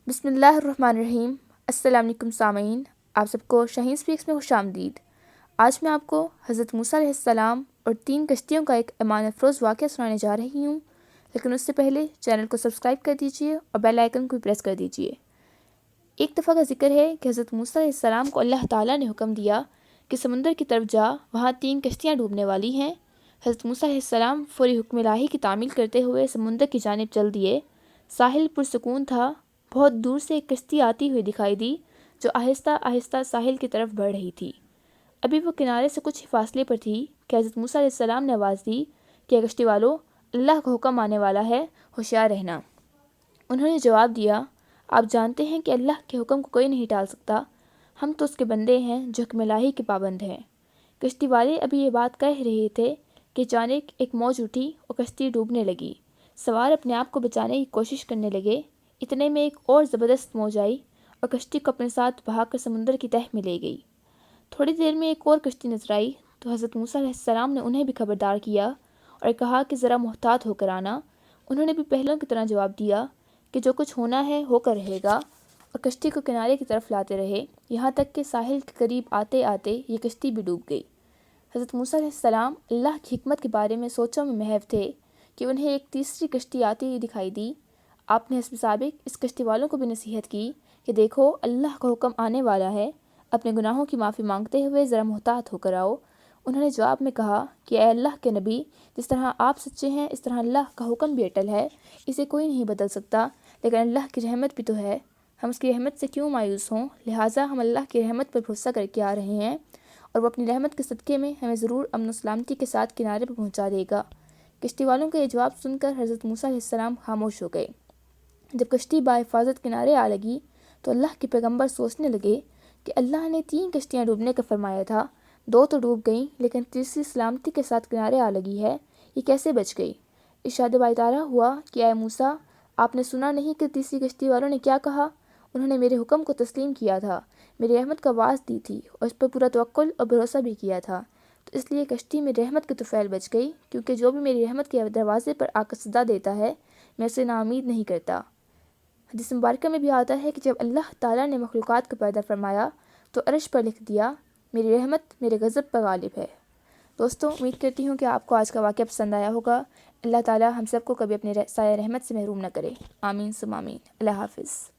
بسم اللہ الرحمن الرحیم۔ السلام علیکم سامعین، آپ سب کو شاہین اسپیکس میں خوش آمدید۔ آج میں آپ کو حضرت موسیٰ علیہ السلام اور 3 کشتیوں کا ایک ایمان افروز واقعہ سنانے جا رہی ہوں، لیکن اس سے پہلے چینل کو سبسکرائب کر دیجیے اور بیل آئیکن کو پریس کر دیجیے۔ ایک دفعہ کا ذکر ہے کہ حضرت موسیٰ علیہ السلام کو اللہ تعالیٰ نے حکم دیا کہ سمندر کی طرف جا، وہاں 3 کشتیاں ڈوبنے والی ہیں۔ حضرت موسیٰ علیہ السلام فوری حکم الہی کی تعمیل کرتے ہوئے سمندر کی جانب چل دیے۔ ساحل پرسکون تھا۔ بہت دور سے ایک کشتی آتی ہوئی دکھائی دی جو آہستہ آہستہ ساحل کی طرف بڑھ رہی تھی۔ ابھی وہ کنارے سے کچھ ہی فاصلے پر تھی کہ حضرت موسیٰ علیہ السلام نے آواز دی کہ کشتی والو، اللہ کا حکم آنے والا ہے، ہوشیار رہنا۔ انہوں نے جواب دیا، آپ جانتے ہیں کہ اللہ کے حکم کو کوئی نہیں ٹال سکتا، ہم تو اس کے بندے ہیں جو حکم الہی کے پابند ہیں۔ کشتی والے ابھی یہ بات کہہ رہے تھے کہ اچانک ایک موج اٹھی اور کشتی ڈوبنے لگی۔ سوار اپنے آپ کو بچانے کی کوشش کرنے لگے۔ اتنے میں ایک اور زبردست موج آئی اور کشتی کو اپنے ساتھ بہا کر سمندر کی تہہ میں لے گئی۔ تھوڑی دیر میں ایک اور کشتی نظر آئی تو حضرت موسیٰ علیہ السلام نے انہیں بھی خبردار کیا اور کہا کہ ذرا محتاط ہو کر آنا۔ انہوں نے بھی پہلوں کی طرح جواب دیا کہ جو کچھ ہونا ہے ہو کر رہے گا، اور کشتی کو کنارے کی طرف لاتے رہے، یہاں تک کہ ساحل کے قریب آتے آتے یہ کشتی بھی ڈوب گئی۔ حضرت موسیٰ علیہ السلام اللہ کی حکمت کے بارے میں سوچوں میں محو تھے کہ انہیں ایک تیسری کشتی آتی ہوئی دکھائی دی۔ آپ نے حسب سابق اس کشتی والوں کو بھی نصیحت کی کہ دیکھو، اللہ کا حکم آنے والا ہے، اپنے گناہوں کی معافی مانگتے ہوئے ذرا محتاط ہو کر آؤ۔ انہوں نے جواب میں کہا کہ اے اللہ کے نبی، جس طرح آپ سچے ہیں اس طرح اللہ کا حکم بھی اٹل ہے، اسے کوئی نہیں بدل سکتا، لیکن اللہ کی رحمت بھی تو ہے، ہم اس کی رحمت سے کیوں مایوس ہوں؟ لہٰذا ہم اللہ کی رحمت پر بھروسہ کر کے آ رہے ہیں، اور وہ اپنی رحمت کے صدقے میں ہمیں ضرور امن و سلامتی کے ساتھ کنارے پر پہنچا دے گا۔ کشتی والوں کا یہ جواب سن کر حضرت موسیٰ علیہ السلام خاموش ہو گئے۔ جب کشتی بحفاظت کنارے آ لگی تو اللہ کے پیغمبر سوچنے لگے کہ اللہ نے 3 کشتیاں ڈوبنے کا فرمایا تھا، 2 تو ڈوب گئیں لیکن تیسری سلامتی کے ساتھ کنارے آ لگی ہے، یہ کیسے بچ گئی؟ ارشاد باری تعالیٰ ہوا کہ اے موسیٰ، آپ نے سنا نہیں کہ تیسری کشتی والوں نے کیا کہا؟ انہوں نے میرے حکم کو تسلیم کیا تھا، میری رحمت کا آواز دی تھی اور اس پر پورا توکل اور بھروسہ بھی کیا تھا، تو اس لیے کشتی میں رحمت کی طفیل بچ گئی، کیونکہ جو بھی میری رحمت کے دروازے پر آ کر صدا دیتا ہے، میں اسے ناامید نہیں کرتا۔ حدیث مبارکہ میں بھی آتا ہے کہ جب اللہ تعالیٰ نے مخلوقات کو پیدا فرمایا تو عرش پر لکھ دیا، میری رحمت میرے غضب پر غالب ہے۔ دوستوں، امید کرتی ہوں کہ آپ کو آج کا واقعہ پسند آیا ہوگا۔ اللہ تعالیٰ ہم سب کو کبھی اپنے سایہ رحمت سے محروم نہ کرے۔ آمین ثم آمین۔ اللہ حافظ۔